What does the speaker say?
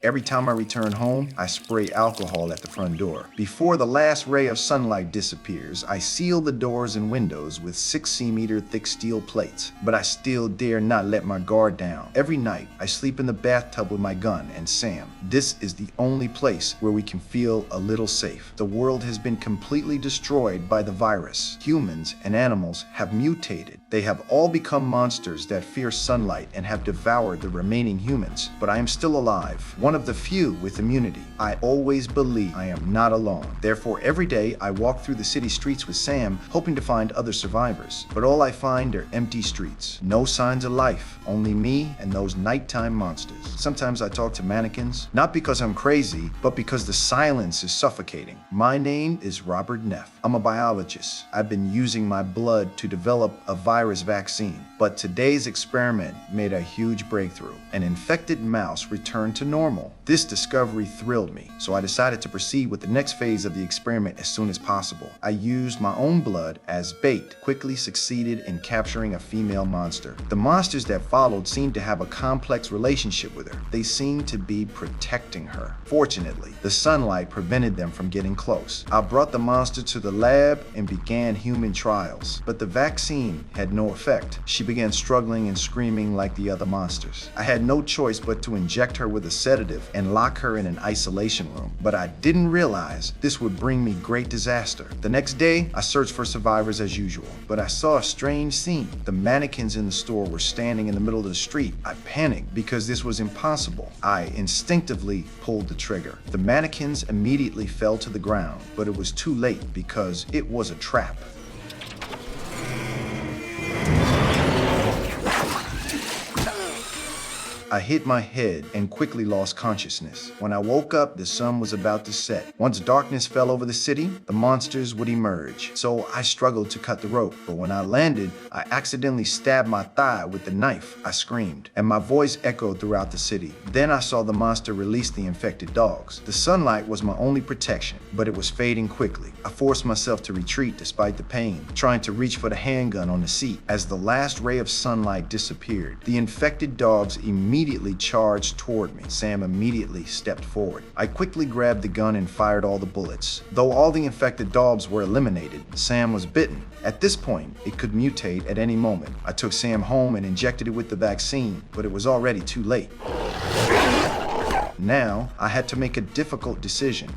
Every time I return home, I spray alcohol at the front door. Before the last ray of sunlight disappears, I seal the doors and windows with 6 cm thick steel plates, but I still dare not let my guard down. Every night, I sleep in the bathtub with my gun and Sam. This is the only place where we can feel a little safe. The world has been completely destroyed by the virus. Humans and animals have mutated. They have all become monsters that fear sunlight and have devoured the remaining humans. But I am still alive, one of the few with immunity. I always believe I am not alone. Therefore, every day I walk through the city streets with Sam, hoping to find other survivors. But all I find are empty streets. No signs of life, only me and those nighttime monsters. Sometimes I talk to mannequins, not because I'm crazy, but because the silence is suffocating. My name is Robert Neff. I'm a biologist. I've been using my blood to develop a virus vaccine. But today's experiment made a huge breakthrough. An infected mouse returned to normal. This discovery thrilled me, so I decided to proceed with the next phase of the experiment as soon as possible. I used my own blood as bait, quickly succeeded in capturing a female monster. The monsters that followed seemed to have a complex relationship with her. They seemed to be protecting her. Fortunately, the sunlight prevented them from getting close. I brought the monster to the lab and began human trials, but the vaccine had no effect. She began struggling and screaming like the other monsters. I had no choice but to inject her with a sedative and lock her in an isolation room, but I didn't realize this would bring me great disaster. The next day, I searched for survivors as usual, but I saw a strange scene. The mannequins in the store were standing in the middle of the street. I panicked because this was impossible. I instinctively pulled the trigger. The mannequins immediately fell to the ground, but it was too late because it was a trap. I hit my head and quickly lost consciousness. When I woke up, the sun was about to set. Once darkness fell over the city, the monsters would emerge. So I struggled to cut the rope, but when I landed, I accidentally stabbed my thigh with the knife. I screamed, and my voice echoed throughout the city. Then I saw the monster release the infected dogs. The sunlight was my only protection, but it was fading quickly. I forced myself to retreat despite the pain, trying to reach for the handgun on the seat. As the last ray of sunlight disappeared, the infected dogs immediately charged toward me. Sam immediately stepped forward. I quickly grabbed the gun and fired all the bullets. Though all the infected dogs were eliminated, Sam was bitten. At this point, it could mutate at any moment. I took Sam home and injected it with the vaccine, but it was already too late. Now, I had to make a difficult decision.